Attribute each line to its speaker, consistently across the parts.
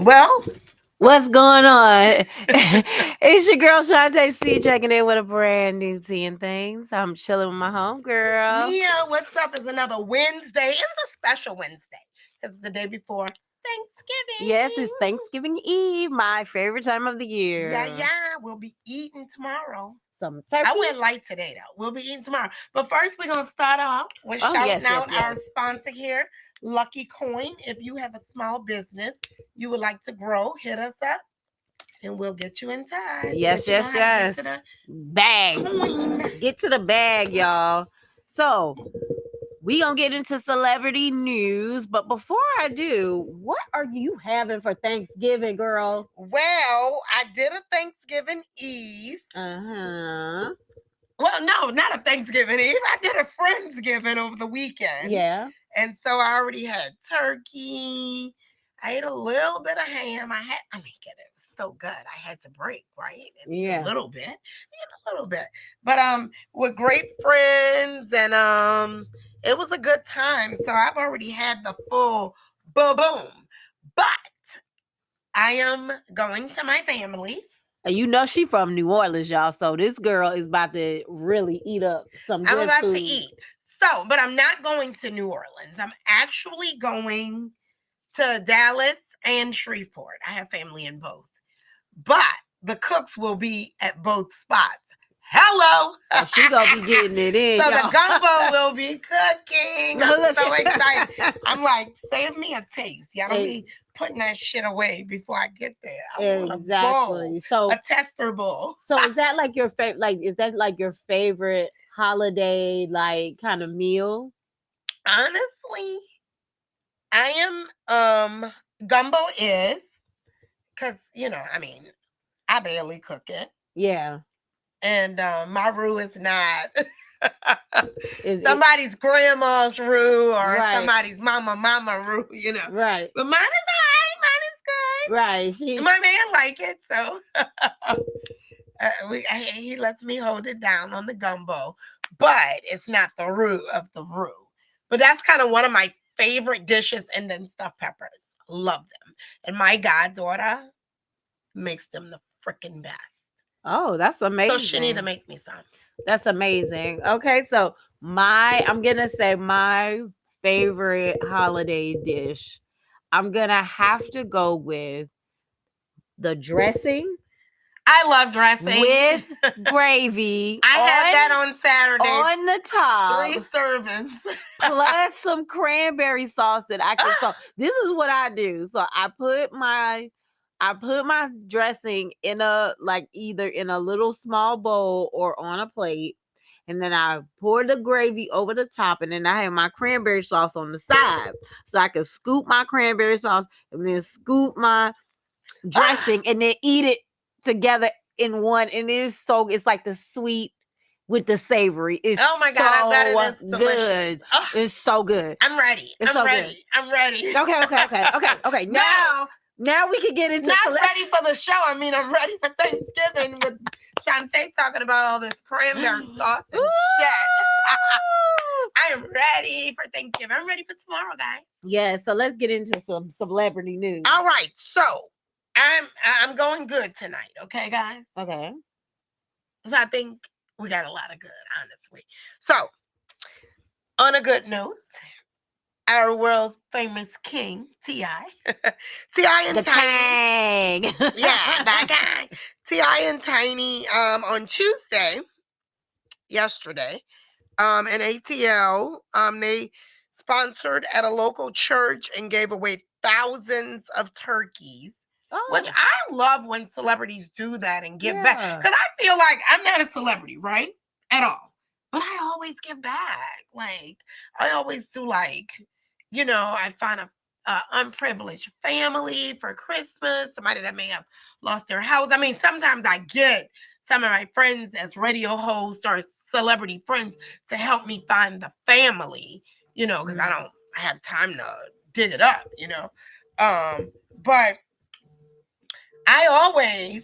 Speaker 1: Well,
Speaker 2: What's going on? It's your girl Shantae C checking in with a brand new tea and things. I'm chilling with my home girl.
Speaker 1: Mia, what's up? It's another Wednesday. It's a special Wednesday. It's the day before
Speaker 2: Yes, it's
Speaker 1: Thanksgiving.
Speaker 2: Thanksgiving Eve, my favorite time of the
Speaker 1: Yeah,
Speaker 2: year.
Speaker 1: yeah. We'll be eating tomorrow.
Speaker 2: Some
Speaker 1: I
Speaker 2: turkey.
Speaker 1: went light today, though. We'll be eating tomorrow. But first, we're going to start off with
Speaker 2: Oh
Speaker 1: shouting
Speaker 2: yes, yes,
Speaker 1: out our
Speaker 2: yes.
Speaker 1: sponsor here, Lucky Coin. If you have a small business you would like to grow, hit us up and we'll get you inside.
Speaker 2: Yes,
Speaker 1: Let you know
Speaker 2: yes,
Speaker 1: how to get
Speaker 2: yes.
Speaker 1: to the
Speaker 2: Bag.
Speaker 1: coin.
Speaker 2: Get to the bag, y'all. So we gonna get into celebrity news, but before I do, what are you having for Thanksgiving, girl?
Speaker 1: Well, I did a Thanksgiving Eve.
Speaker 2: Uh-huh.
Speaker 1: Well, no, not a Thanksgiving Eve. I did a Friendsgiving over the weekend.
Speaker 2: Yeah.
Speaker 1: And so I already had turkey. I ate a little bit of ham. I mean, it was so good. I had to break, right? And eat a
Speaker 2: Yeah.
Speaker 1: little bit. Eat a little bit. But with great friends and it was a good time. So I've already had the full boom. But I am going to my family's.
Speaker 2: And you know she from New Orleans, y'all. So this girl is about to really eat up some
Speaker 1: I'm
Speaker 2: good
Speaker 1: about to
Speaker 2: food.
Speaker 1: eat. So, but I'm not going to New Orleans. I'm actually going to Dallas and Shreveport. I have family in both. But the cooks will be at both spots. Hello.
Speaker 2: So she gonna be getting it in,
Speaker 1: So
Speaker 2: y'all.
Speaker 1: the gumbo will be cooking. I'm so excited. I'm like, save me a taste. Y'all don't be putting that shit away before I get there. I want a bowl,
Speaker 2: Exactly. So
Speaker 1: a tester bowl.
Speaker 2: so is that like your favorite? Like, is that like your favorite holiday like kind of meal?
Speaker 1: Honestly, I gumbo is because I mean, I barely cook it.
Speaker 2: Yeah.
Speaker 1: And my roux is not
Speaker 2: Is it
Speaker 1: somebody's grandma's roux or
Speaker 2: right?
Speaker 1: somebody's mama roux.
Speaker 2: Right.
Speaker 1: But mine is alright. Mine is good.
Speaker 2: Right. She.
Speaker 1: My man like it, so he lets me hold it down on the gumbo. But it's not the roux of the roux. But that's kind of one of my favorite dishes, and then stuffed peppers. Love them. And my goddaughter makes them the freaking best.
Speaker 2: Oh, that's
Speaker 1: So she need to
Speaker 2: amazing.
Speaker 1: make me some.
Speaker 2: That's amazing. Okay, so I'm gonna say my favorite holiday dish. I'm gonna have to go with the dressing
Speaker 1: I love dressing.
Speaker 2: with gravy
Speaker 1: I had that on Saturday.
Speaker 2: on the top,
Speaker 1: 3 servings.
Speaker 2: plus some cranberry sauce that I can. So this is what I do. So I put my dressing in a like either in a little small bowl or on a plate. And then I pour the gravy over the top, and then I have my cranberry sauce on the side. So I can scoop my cranberry sauce and then scoop my dressing and then eat it together in one. And it's like the sweet with the savory. It's
Speaker 1: Oh my God, I bet it is
Speaker 2: so
Speaker 1: delicious.
Speaker 2: good. It's so good.
Speaker 1: I'm ready.
Speaker 2: It's
Speaker 1: I'm
Speaker 2: so
Speaker 1: ready.
Speaker 2: good.
Speaker 1: I'm ready.
Speaker 2: Okay. Now we can get into
Speaker 1: Not ready for the show. I mean, I'm ready for Thanksgiving with Shantae talking about all this cranberry sauce and shit. I am ready for Thanksgiving. I'm ready for tomorrow, guys.
Speaker 2: Yeah, so let's get into some celebrity news.
Speaker 1: All right, so I'm going good tonight, okay, guys?
Speaker 2: Okay.
Speaker 1: So I think we got a lot of good, honestly. So, on a good note, our world's famous king, T.I. T.I. and
Speaker 2: The
Speaker 1: Tiny.
Speaker 2: Tang.
Speaker 1: Yeah, that guy. T.I. and Tiny on Tuesday, yesterday, in ATL, they sponsored at a local church and gave away thousands of turkeys. Which I love when celebrities do that and give back. Because I feel like I'm not a celebrity, right? At all. But I always give back. Like, I always do, like, I find a unprivileged family for Christmas, somebody that may have lost their house. I mean, sometimes I get some of my friends as radio hosts or celebrity friends to help me find the family, because I don't have time to dig it up, but I always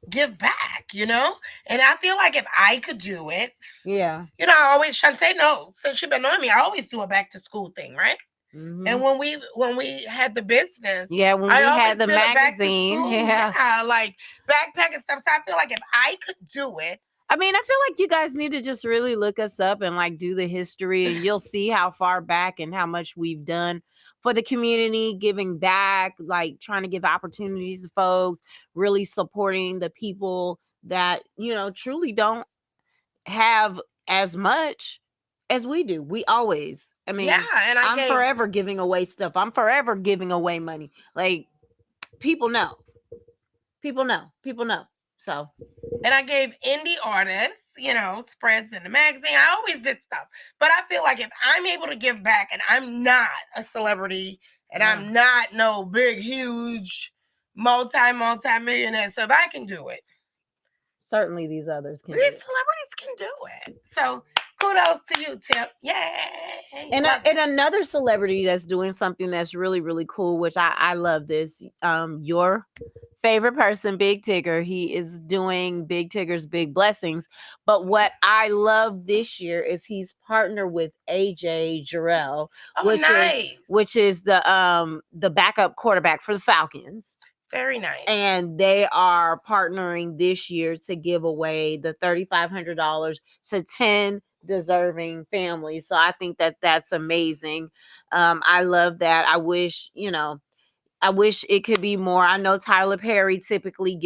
Speaker 1: give back, and I feel like if I could do it,
Speaker 2: yeah.
Speaker 1: I always, Shantae knows, since she's been knowing me, I always do a back to school thing, right? And
Speaker 2: Mhm.
Speaker 1: when we had the business,
Speaker 2: Yeah, when
Speaker 1: I
Speaker 2: we
Speaker 1: always
Speaker 2: had the
Speaker 1: did a back to
Speaker 2: magazine,
Speaker 1: school,
Speaker 2: yeah.
Speaker 1: yeah, like backpack and stuff. So I feel like if I could do it,
Speaker 2: I mean, I feel like you guys need to just really look us up and like do the history, and you'll see how far back and how much we've done for the community, giving back, like trying to give opportunities to folks, really supporting the people that, truly don't have as much as we do. We always, I
Speaker 1: yeah.
Speaker 2: mean,
Speaker 1: And I
Speaker 2: I'm
Speaker 1: gave
Speaker 2: forever giving away stuff. I'm forever giving away money. Like, people know. People know. People know. So,
Speaker 1: indie artists, spreads in the magazine. I always did stuff. But I feel like if I'm able to give back and I'm not a celebrity and
Speaker 2: yeah.
Speaker 1: I'm not no big, huge, multi-millionaire, so if I can do it,
Speaker 2: Certainly these others can
Speaker 1: these
Speaker 2: do it.
Speaker 1: celebrities can do it. So kudos to you, Tip. Yay.
Speaker 2: And
Speaker 1: Love
Speaker 2: and
Speaker 1: it.
Speaker 2: another celebrity that's doing something that's really really cool, which I love this. Your favorite person, Big Tigger, he is doing Big Tigger's Big Blessings. But what I love this year is he's partnered with AJ Jarrell,
Speaker 1: Oh,
Speaker 2: which is
Speaker 1: nice.
Speaker 2: the backup quarterback for the Falcons.
Speaker 1: Very nice.
Speaker 2: And they are partnering this year to give away the $3,500 to 10 deserving families. So I think that that's amazing. I love that. I wish it could be more. I know Tyler Perry typically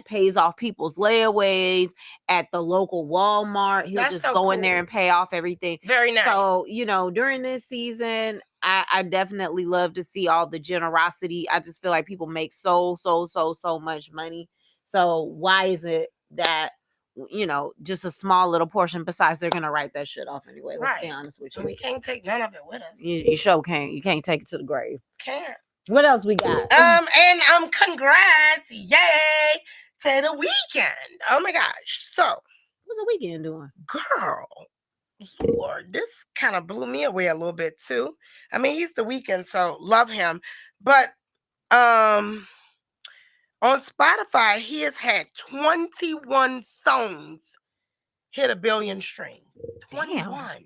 Speaker 2: pays off people's layaways at the local Walmart. He'll
Speaker 1: That's
Speaker 2: just
Speaker 1: so
Speaker 2: go in there
Speaker 1: cool.
Speaker 2: and pay off everything.
Speaker 1: Very nice.
Speaker 2: So, during this season, I definitely love to see all the generosity. I just feel like people make so much money. So why is it that just a small little portion? Besides, they're gonna write that shit off anyway. Let's be
Speaker 1: Right.
Speaker 2: honest with
Speaker 1: And
Speaker 2: you.
Speaker 1: we can't take none of it with us.
Speaker 2: You sure can't. You can't take it to the grave.
Speaker 1: Can't.
Speaker 2: What else we got?
Speaker 1: And congrats, yay, to the weekend. Oh my gosh. So,
Speaker 2: What's the weekend doing?
Speaker 1: girl, Lord, this kind of blew me away a little bit too. I mean, he's the weekend, so love him. But on Spotify, he has had 21 songs hit 1 billion streams. 21.
Speaker 2: Damn.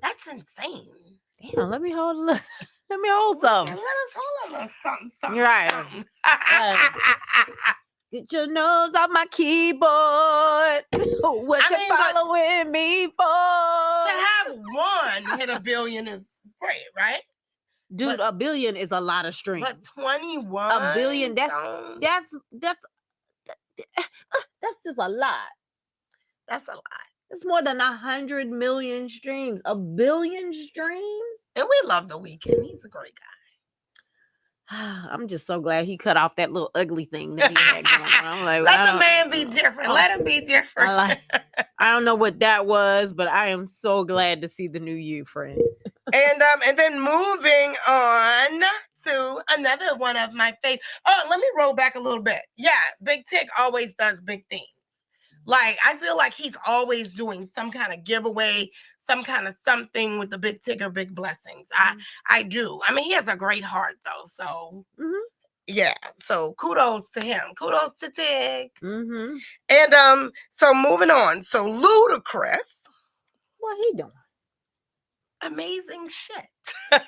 Speaker 1: That's insane.
Speaker 2: Damn, let me hold a little. Let me hold some.
Speaker 1: Let us hold a little something.
Speaker 2: You're right.
Speaker 1: Something.
Speaker 2: Get your nose off my keyboard. What you following me for?
Speaker 1: To have one hit 1 billion is great, right?
Speaker 2: Dude, 1 billion is a lot of streams.
Speaker 1: But 21,
Speaker 2: 1 billion, that's just a lot.
Speaker 1: That's a lot.
Speaker 2: It's more than 100 million streams. 1 billion streams?
Speaker 1: And we love The Weeknd. He's a great guy.
Speaker 2: I'm just so glad he cut off that little ugly thing that he had going on. I'm like,
Speaker 1: let the man be different. Let him be different.
Speaker 2: I don't know what that was, but I am so glad to see the new you, friend.
Speaker 1: And then moving on to another one of my favorites. Oh, let me roll back a little bit. Yeah, Big Tig always does big things. Like, I feel like he's always doing some kind of giveaway, some kind of something with the Big Tigger, Big Blessings. I do. I mean, he has a great heart, though. So, yeah. So, kudos to him. Kudos to Tig. And so, moving on. So, Ludacris.
Speaker 2: What he doing?
Speaker 1: Amazing shit.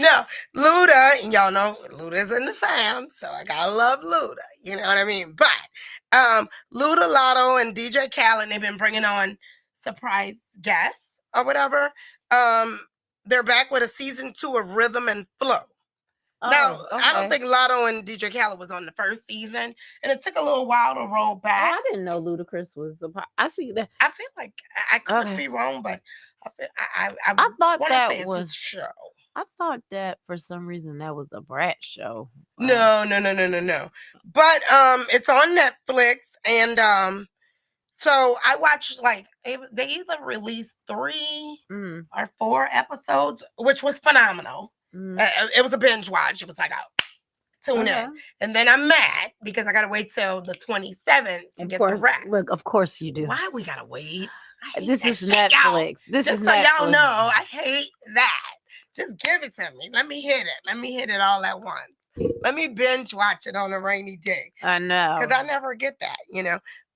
Speaker 1: No, Luda, and y'all know Luda's in the fam, so I gotta love Luda. You know what I mean? But Luda, Lotto, and DJ Khaled, they've been bringing on surprise guests or whatever. They're back with a season 2 of Rhythm and Flow. Now, I don't think Lotto and DJ Khaled was on the first season, and it took a little while to roll back.
Speaker 2: I didn't know Ludacris was a part. I see that.
Speaker 1: I feel like I could be wrong, but I
Speaker 2: thought that was
Speaker 1: show.
Speaker 2: I thought that for some reason that was the Brat show.
Speaker 1: No. But it's on Netflix, and so I watched they either released 3 or 4 episodes, which was phenomenal. It was a binge watch. It was like, tune in. And then I'm mad because I gotta wait till the 27th to get the rest.
Speaker 2: Look, of course you do.
Speaker 1: Why we gotta wait?
Speaker 2: This is Netflix.
Speaker 1: Just so y'all know, I hate that. Just give it to me. Let me hit it all at once. Let me binge watch it on a rainy day.
Speaker 2: I know.
Speaker 1: Because I never get that,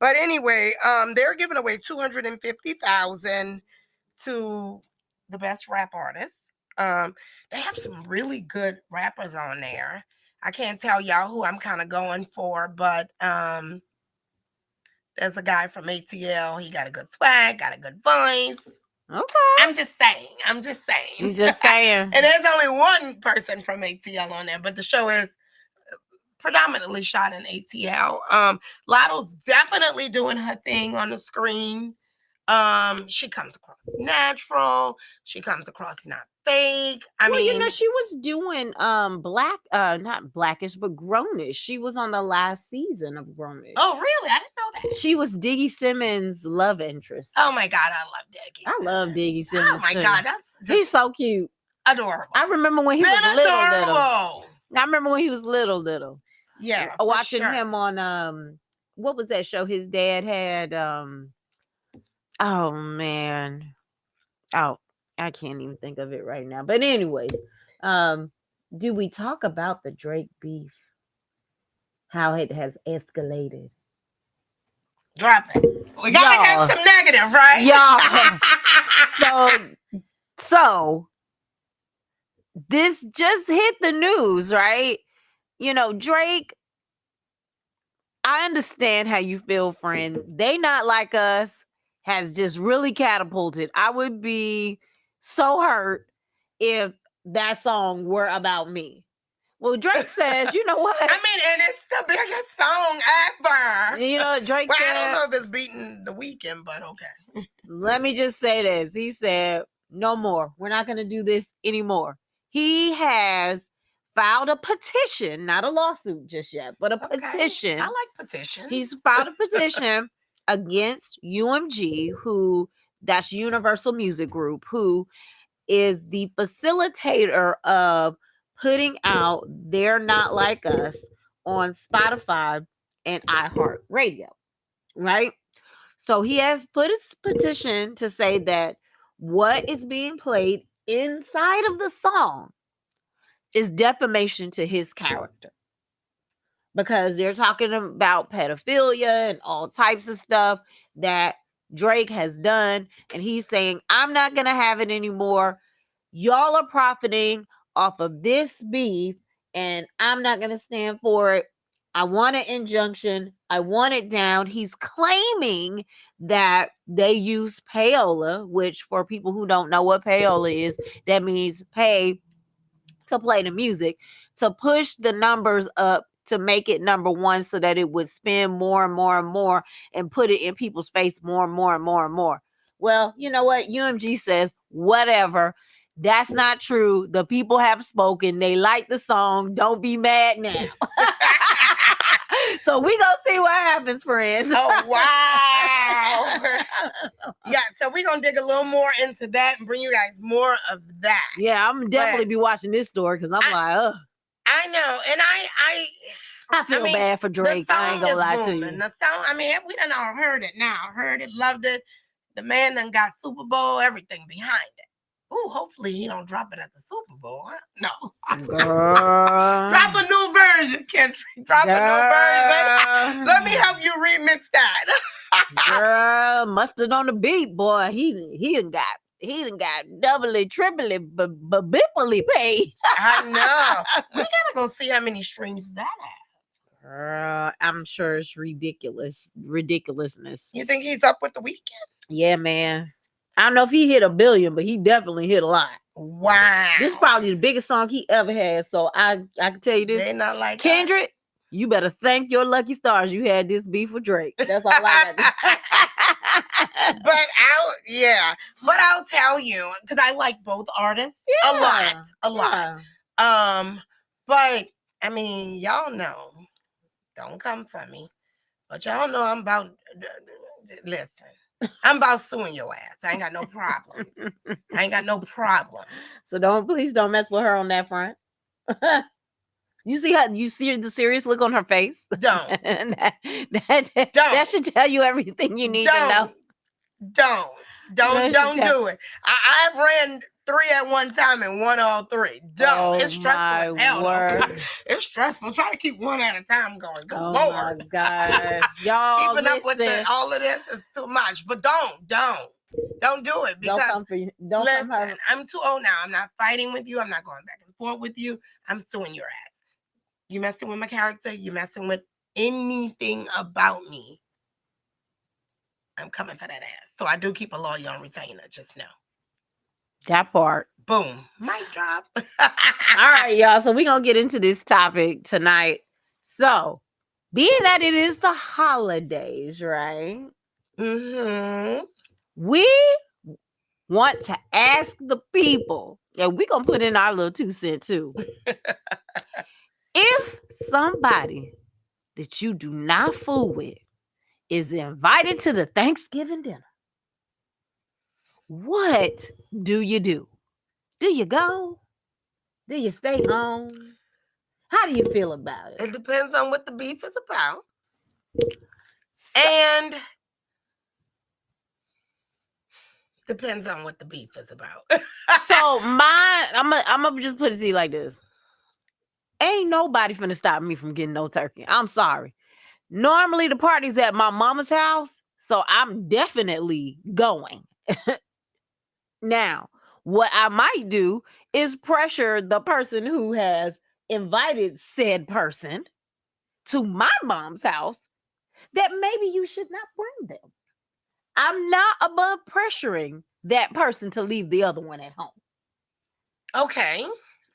Speaker 1: But anyway, they're giving away $250,000 to the best rap artist. They have some really good rappers on there. I can't tell y'all who I'm kind of going for, but there's a guy from ATL. He got a good swag, got a good voice.
Speaker 2: Okay.
Speaker 1: I'm just saying.
Speaker 2: You just saying.
Speaker 1: And there's only one person from ATL on there, but the show is predominantly shot in ATL. Lotto's definitely doing her thing on the screen. She comes across natural. She comes across not fake. I mean,
Speaker 2: she was doing not Blackish, but Grownish. She was on the last season of Grownish.
Speaker 1: Oh, really? I didn't know that.
Speaker 2: She was Diggy Simmons' love interest.
Speaker 1: Oh my God, I love Diggy.
Speaker 2: I love Diggy Simmons.
Speaker 1: Oh my God, that's
Speaker 2: he's so cute,
Speaker 1: adorable.
Speaker 2: I remember when he was little. I remember when he was little.
Speaker 1: Yeah,
Speaker 2: watching him on what was that show his dad had? Oh man, oh I can't even think of it right now. But anyways, do we talk about the Drake beef? How it has escalated.
Speaker 1: Drop it. We gotta have some negative, right?
Speaker 2: Y'all. So this just hit the news, right? Drake, I understand how you feel, friend. They Not Like Us has just really catapulted. I would be so hurt if that song were about me. Well, Drake says, you know what?
Speaker 1: I mean, and it's the biggest song ever.
Speaker 2: Drake said,
Speaker 1: I don't know if it's beating The Weeknd, but okay.
Speaker 2: Let me just say this. He said, no more. We're not going to do this anymore. He has filed a petition, not a lawsuit just yet, but a petition.
Speaker 1: I like petitions.
Speaker 2: He's filed a petition against UMG, that's Universal Music Group, who is the facilitator of putting out They're Not Like Us on Spotify and iHeartRadio, right? So he has put his petition to say that what is being played inside of the song is defamation to his character. Because they're talking about pedophilia and all types of stuff that Drake has done. And he's saying, I'm not going to have it anymore. Y'all are profiting off of this beef, and I'm not going to stand for it. I want an injunction. I want it down. He's claiming that they use payola, which for people who don't know what payola is, that means pay to play the music, to push the numbers up to make it number one so that it would spin more and more and more and put it in people's face more and more and more and more. Well, you know what? UMG says, whatever. That's not true. The people have spoken. They like the song. Don't be mad now. So we gonna see what happens, friends.
Speaker 1: Oh, wow. Yeah, so we're gonna dig a little more into that and bring you guys more of that.
Speaker 2: Yeah, I'm definitely be watching this story because I'm like, ugh.
Speaker 1: I know, and
Speaker 2: I feel bad for Drake. I ain't gonna lie to you.
Speaker 1: The song, I mean, we done all heard it now. Heard it, loved it. The man done got Super Bowl, everything behind it. Ooh, hopefully he don't drop it at the Super Bowl. Huh? No. Drop a new version, Kendrick. Drop a new version. Let me help you remix that.
Speaker 2: Girl, mustard on the beat, boy. He done got doubly, triply, but bippily paid.
Speaker 1: I know. We gotta go see how many streams that has.
Speaker 2: Girl, I'm sure it's ridiculousness.
Speaker 1: You think he's up with The Weeknd?
Speaker 2: Yeah, man. I don't know if he hit 1 billion, but he definitely hit a lot.
Speaker 1: Wow.
Speaker 2: This is probably the biggest song he ever had. So I can tell you this.
Speaker 1: They Not Like
Speaker 2: Kendrick,
Speaker 1: that.
Speaker 2: You better thank your lucky stars you had this beef with Drake. That's all I got to say.
Speaker 1: But I'll tell you, because I like both artists a lot. Yeah. But I mean, y'all know, don't come for me, but y'all know I'm about, listen, I'm about suing your ass. I ain't got no problem.
Speaker 2: So please don't mess with her on that front. You see the serious look on her face?
Speaker 1: Don't.
Speaker 2: That should tell you everything you need to know.
Speaker 1: Don't do it. I've ran 3 at one time and won all 3. Don't. It's stressful as hell. It's stressful. Try to keep one at a time going. Good Lord.
Speaker 2: My gosh. Y'all
Speaker 1: keeping up with all of this is too much. But don't. Don't do it
Speaker 2: Don't
Speaker 1: because
Speaker 2: come for you. Don't come
Speaker 1: listen,
Speaker 2: her.
Speaker 1: I'm too old now. I'm not fighting with you. I'm not going back and forth with you. I'm suing your ass. You messing with my character. You messing with anything about me. I'm coming for that ass. So I do keep a lawyer on retainer. Just know.
Speaker 2: That part.
Speaker 1: Boom. Mic drop.
Speaker 2: All right, y'all. So we're gonna get into this topic tonight. So, being that it is the holidays, right?
Speaker 1: Mm-hmm.
Speaker 2: We want to ask the people, and we're gonna put in our little 2 cents too. If somebody that you do not fool with is invited to the Thanksgiving dinner, what do you do? Do you go? Do you stay home? How do you feel about it?
Speaker 1: It depends on what the beef is about.
Speaker 2: So,
Speaker 1: And depends on what the beef is about.
Speaker 2: so I'm gonna just put it to you like this. Ain't nobody finna stop me from getting no turkey. I'm sorry. Normally the party's at my mama's house, so I'm definitely going. Now, what I might do is pressure the person who has invited said person to my mom's house that maybe you should not bring them. I'm not above pressuring that person to leave the other one at home.
Speaker 1: Okay.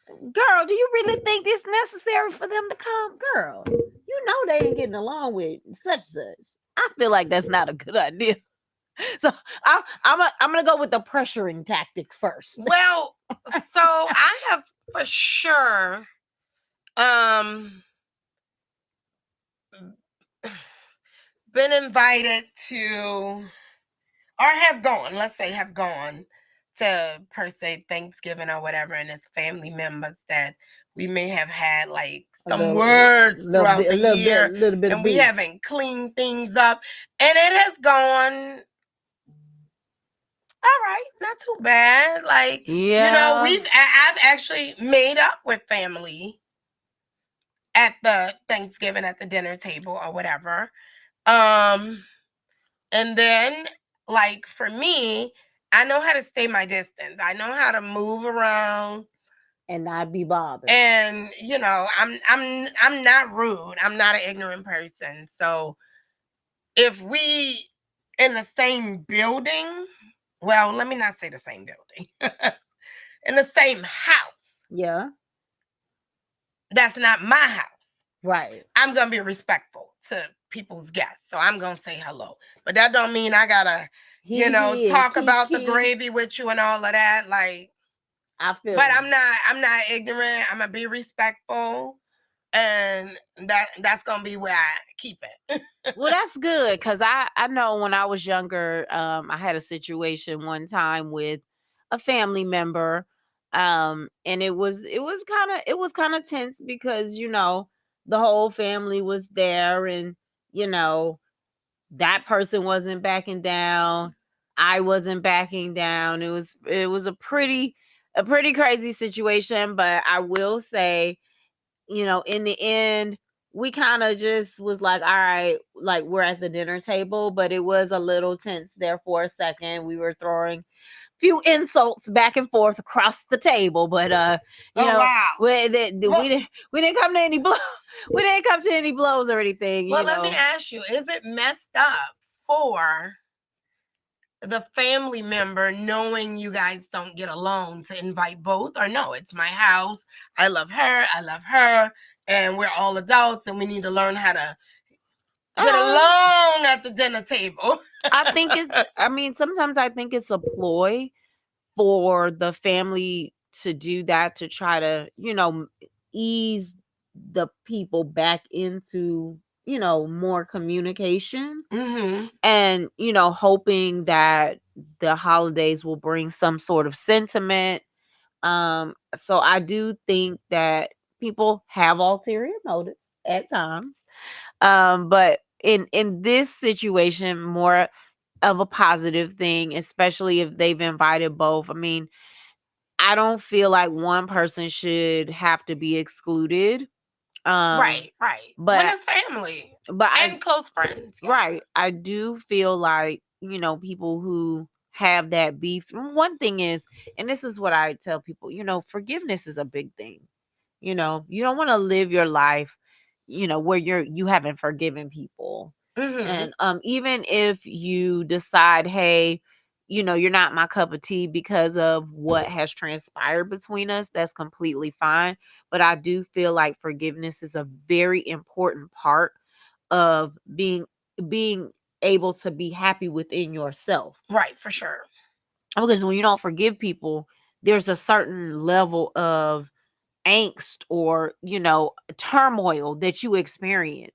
Speaker 2: Girl, do you really think it's necessary for them to come? Girl, you know they ain't getting along with such such. I feel like that's not a good idea. So I'm gonna go with the pressuring tactic first.
Speaker 1: Well, so I have for sure been invited to or have gone, let's say have gone to per se Thanksgiving or whatever, and it's family members that we may have had like some words throughout the year
Speaker 2: little bit of
Speaker 1: and we
Speaker 2: beef.
Speaker 1: haven't cleaned things up. And it has gone all right, not too bad. Like,
Speaker 2: Yeah.
Speaker 1: I've actually made up with family at the Thanksgiving at the dinner table or whatever. And then like for me, I know how to stay my distance. I know how to move around
Speaker 2: and not be bothered.
Speaker 1: and I'm not rude. I'm not an ignorant person. So if we in the same building, well, let me not say the same building. In the same house.
Speaker 2: Yeah.
Speaker 1: That's not my house.
Speaker 2: Right.
Speaker 1: I'm gonna be respectful to people's guests. So I'm gonna say hello. But that don't mean I gotta, talk about the gravy with you and all of that. Like
Speaker 2: I feel
Speaker 1: but I'm not ignorant. I'm gonna be respectful. And that's gonna be where I keep it.
Speaker 2: Well, that's good because I know when I was younger, I had a situation one time with a family member, and it was kind of tense because the whole family was there, and you know that person wasn't backing down, I wasn't backing down. It was a pretty crazy situation, but I will say, in the end, we kind of just was like, all right, like we're at the dinner table, but it was a little tense there for a second. We were throwing few insults back and forth across the table, but
Speaker 1: wow.
Speaker 2: we didn't come to any we didn't come to any blows or anything.
Speaker 1: Well, let me ask you, is it messed up for the family member knowing you guys don't get along to invite both? Or no, it's my house, I love her, and we're all adults and we need to learn how to get along at the dinner table?
Speaker 2: Sometimes I think it's a ploy for the family to do that, to try to ease the people back into more communication, and hoping that the holidays will bring some sort of sentiment. So I do think that people have ulterior motives at times, but in this situation, more of a positive thing, especially if they've invited both. I mean, I don't feel like one person should have to be excluded.
Speaker 1: Right.
Speaker 2: But
Speaker 1: when it's family and close friends.
Speaker 2: Yeah. Right. I do feel like, people who have that beef. And one thing is, and this is what I tell people, forgiveness is a big thing. You don't want to live your life, where you haven't forgiven people.
Speaker 1: Mm-hmm.
Speaker 2: And even if you decide, hey, you're not my cup of tea because of what has transpired between us, that's completely fine. But I do feel like forgiveness is a very important part of being able to be happy within yourself.
Speaker 1: Right, for sure.
Speaker 2: Because when you don't forgive people, there's a certain level of angst or turmoil that you experience.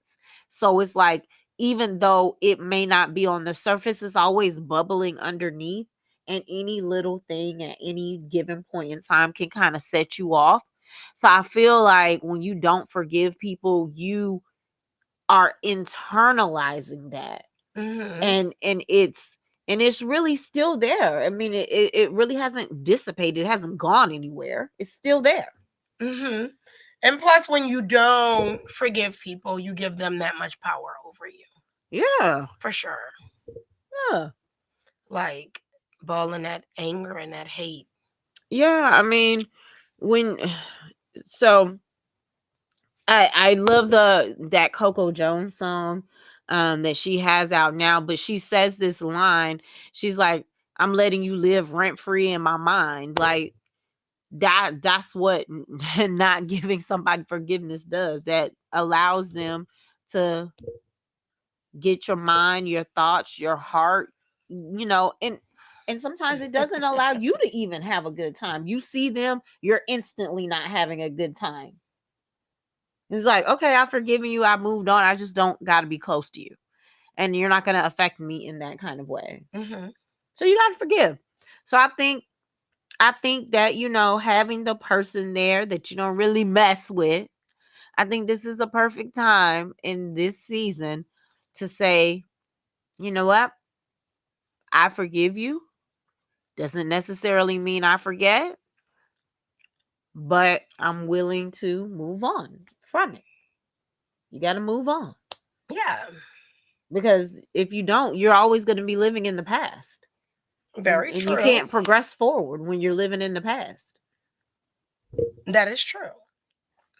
Speaker 2: So it's like, even though it may not be on the surface, it's always bubbling underneath, and any little thing at any given point in time can kind of set you off. So I feel like when you don't forgive people, you are internalizing that,
Speaker 1: Mm-hmm.
Speaker 2: and it's really still there. I mean, it really hasn't dissipated, it hasn't gone anywhere, it's still there.
Speaker 1: Mm-hmm. And plus, when you don't forgive people, you give them that much power over you.
Speaker 2: Yeah.
Speaker 1: For sure.
Speaker 2: Yeah.
Speaker 1: Like, balling that anger and that hate.
Speaker 2: Yeah, I mean, when so I love that Coco Jones song that she has out now, but she says this line. She's like, "I'm letting you live rent free in my mind." Like that's what not giving somebody forgiveness does. That allows them to get your mind, your thoughts, your heart, and sometimes it doesn't allow you to even have a good time. You see them, you're instantly not having a good time. It's like, okay, I've forgiven you, I moved on, I just don't got to be close to you, and you're not going to affect me in that kind of way.
Speaker 1: Mm-hmm.
Speaker 2: So you got to forgive. So I think that having the person there that you don't really mess with, I think this is a perfect time in this season to say, you know what, I forgive you. Doesn't necessarily mean I forget, but I'm willing to move on from it. You got to move on,
Speaker 1: Yeah,
Speaker 2: because if you don't, you're always going to be living in the past. And,
Speaker 1: very
Speaker 2: and you
Speaker 1: true.
Speaker 2: can't progress forward when you're living in the past.
Speaker 1: That is true.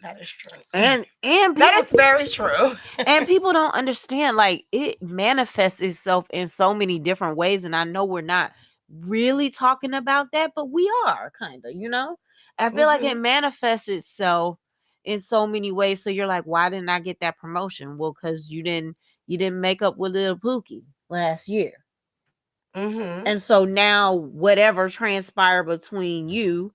Speaker 1: That is true.
Speaker 2: And
Speaker 1: That
Speaker 2: people
Speaker 1: is very true.
Speaker 2: and people don't understand, like, it manifests itself in so many different ways, and I know we're not really talking about that, but we are kind of. I feel like
Speaker 1: Mm-hmm.
Speaker 2: it manifests itself in so many ways. So you're like, why didn't I get that promotion? Well, because you didn't make up with Lil Pookie last year.
Speaker 1: Mm-hmm.
Speaker 2: And so now whatever transpired between you,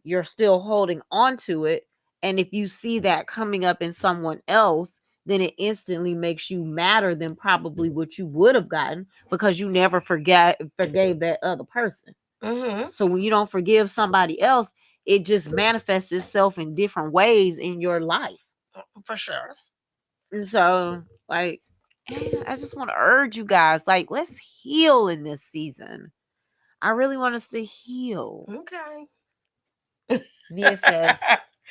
Speaker 2: you're still holding on to it. And if you see that coming up in someone else, then it instantly makes you madder than probably what you would have gotten, because you never forgave that other person.
Speaker 1: Mm-hmm.
Speaker 2: So when you don't forgive somebody else, it just manifests itself in different ways in your life.
Speaker 1: For sure.
Speaker 2: And so, like, I just want to urge you guys, like, let's heal in this season. I really want us to heal.
Speaker 1: Okay.
Speaker 2: Nia says,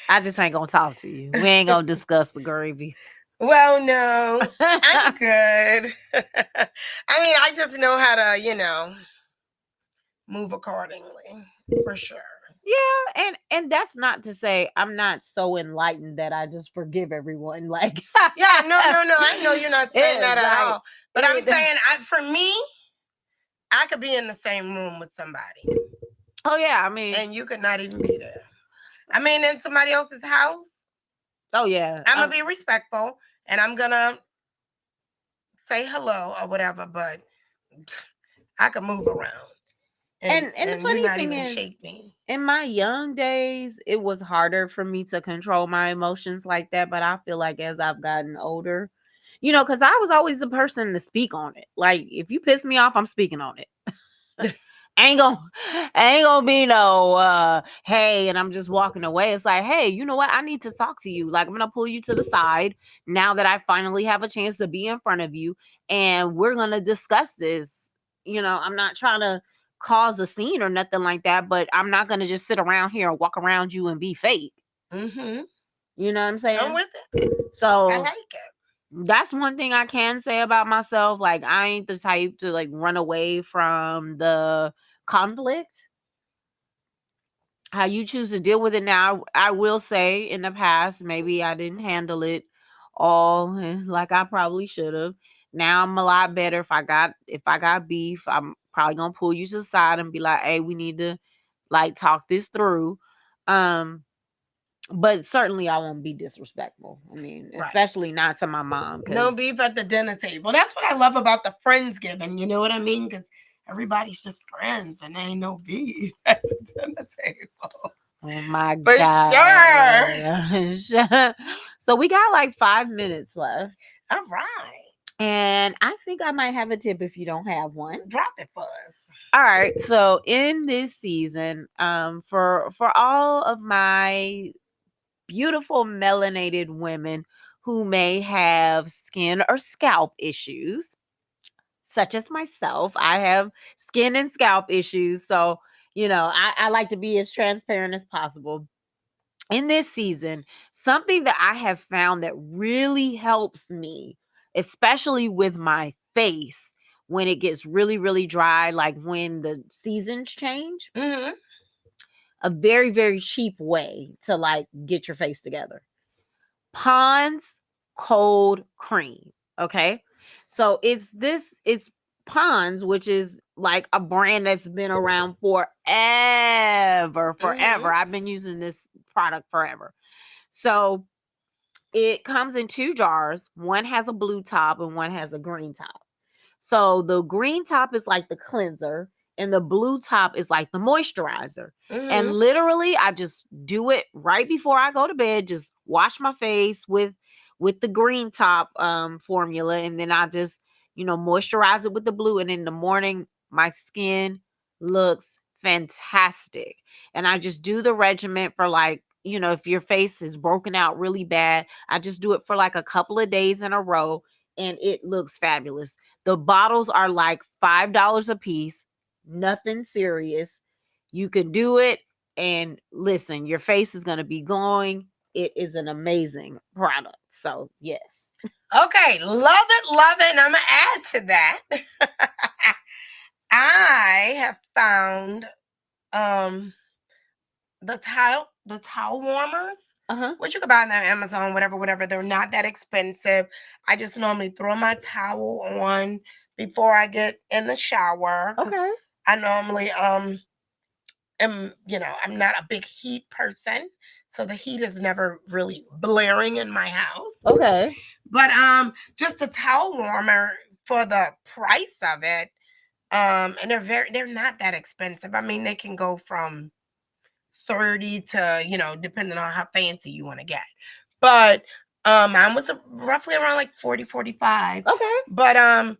Speaker 2: I just ain't gonna talk to you. We ain't gonna discuss the gravy.
Speaker 1: Well, no, I'm good. I mean, I just know how to, move accordingly. For sure.
Speaker 2: Yeah, and that's not to say I'm not so enlightened that I just forgive everyone. Like,
Speaker 1: Yeah, no. I know you're not saying
Speaker 2: it's
Speaker 1: that at
Speaker 2: like
Speaker 1: all. But I'm
Speaker 2: it.
Speaker 1: saying, for me, I could be in the same room with somebody,
Speaker 2: Oh yeah, I mean,
Speaker 1: and you could not even be there. I mean, in somebody else's house,
Speaker 2: oh yeah,
Speaker 1: I'm gonna be respectful, and I'm gonna say hello or whatever. But I could move around,
Speaker 2: and the
Speaker 1: and you're
Speaker 2: funny
Speaker 1: not
Speaker 2: thing
Speaker 1: even
Speaker 2: is,
Speaker 1: shake me.
Speaker 2: in my young days, it was harder for me to control my emotions like that. But I feel like as I've gotten older, because I was always the person to speak on it. Like, if you piss me off, I'm speaking on it. ain't gonna ain't gonna be no hey, and I'm just walking away. It's like, hey, you know what, I need to talk to you. Like, I'm gonna pull you to the side now that I finally have a chance to be in front of you, and we're gonna discuss this. I'm not trying to cause a scene or nothing like that, but I'm not gonna just sit around here and walk around you and be fake.
Speaker 1: Mm-hmm.
Speaker 2: You know what I'm
Speaker 1: I'm
Speaker 2: saying?
Speaker 1: with it. I
Speaker 2: So
Speaker 1: like it.
Speaker 2: That's one thing I can say about myself. Like, I ain't the type to like run away from the conflict. How you choose to deal with it now, I will say in the past, maybe I didn't handle it all like I probably should have. Now I'm a lot better. If I got beef, I'm probably gonna pull you to the side and be like, hey, we need to like talk this through. Um, but certainly I won't be disrespectful. I mean,
Speaker 1: Right.
Speaker 2: especially not to my mom.
Speaker 1: No
Speaker 2: Cause
Speaker 1: beef at the dinner table. That's what I love about the Friendsgiving. You know what I mean? Because everybody's just friends and there ain't no beef at the dinner table.
Speaker 2: oh my
Speaker 1: For sure.
Speaker 2: god. So we got like 5 minutes left.
Speaker 1: All right.
Speaker 2: And I think I might have a tip if you don't have one.
Speaker 1: Drop it for us.
Speaker 2: All right. So in this season, for all of my beautiful melanated women who may have skin or scalp issues, such as myself, I have skin and scalp issues. So, I like to be as transparent as possible. In this season, something that I have found that really helps me, especially with my face when it gets really, really dry, like when the seasons change,
Speaker 1: Mm-hmm.
Speaker 2: a very, very cheap way to like get your face together. Pond's cold cream. Okay. So it's Pond's, which is like a brand that's been around forever,
Speaker 1: Mm-hmm.
Speaker 2: forever. I've been using this product forever. So it comes in two jars. One has a blue top and one has a green top. So the green top is like the cleanser and the blue top is like the moisturizer. And
Speaker 1: Mm-hmm.
Speaker 2: literally I just do it right before I go to bed, just wash my face with the green top formula, and then I just, moisturize it with the blue, and in the morning my skin looks fantastic. And I just do the regimen for like, if your face is broken out really bad, I just do it for like a couple of days in a row and it looks fabulous. The bottles are like $5 a piece, nothing serious. You can do it, and listen, your face is going to be glowing. It is an amazing product. So, yes.
Speaker 1: Okay. Love it. Love it. And I'm going to add to that. I have found the towel warmers,
Speaker 2: Uh-huh.
Speaker 1: which you can buy on Amazon, whatever. They're not that expensive. I just normally throw my towel on before I get in the shower because
Speaker 2: Okay.
Speaker 1: I normally I'm not a big heat person, so the heat is never really blaring in my house.
Speaker 2: Okay.
Speaker 1: But just a towel warmer for the price of it, and they're not that expensive. I mean, they can go from 30 to, depending on how fancy you want to get. But mine was roughly around like 40, 45.
Speaker 2: Okay.
Speaker 1: But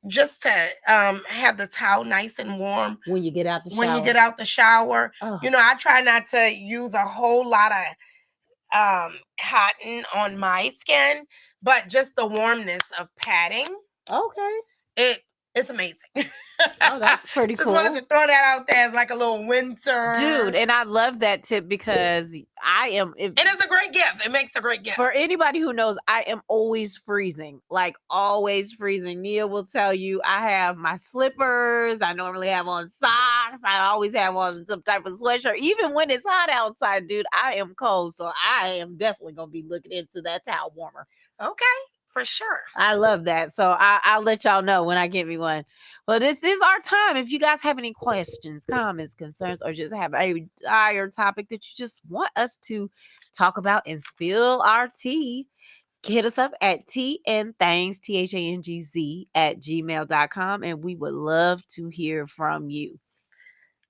Speaker 1: just to have the towel nice and warm
Speaker 2: When you get out the shower.
Speaker 1: when you get out the shower.
Speaker 2: Oh.
Speaker 1: I try not to use a whole lot of cotton on my skin, but just the warmness of padding,
Speaker 2: Okay.
Speaker 1: it's amazing.
Speaker 2: Oh, that's pretty
Speaker 1: Just
Speaker 2: cool.
Speaker 1: wanted to throw that out there as like a little winter.
Speaker 2: Dude, and I love that tip because
Speaker 1: And it's a great gift. It makes a great gift.
Speaker 2: for anybody who knows, I am always freezing, like always freezing. Nia will tell you I have my slippers. I normally have on socks. I always have on some type of sweatshirt. Even when it's hot outside, dude, I am cold. So I am definitely going to be looking into that towel warmer.
Speaker 1: Okay, for sure.
Speaker 2: I love that. So I'll let y'all know when I get me one. Well, this is our time. If you guys have any questions, comments, concerns, or just have a dire topic that you just want us to talk about and spill our tea, hit us up at tandthangz, THANGZ, at gmail.com. And we would love to hear from you.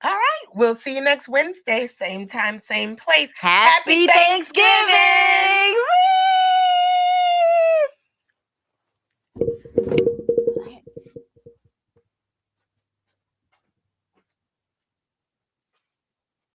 Speaker 1: All right. We'll see you next Wednesday. Same time, same place.
Speaker 2: Happy Thanksgiving! Woo!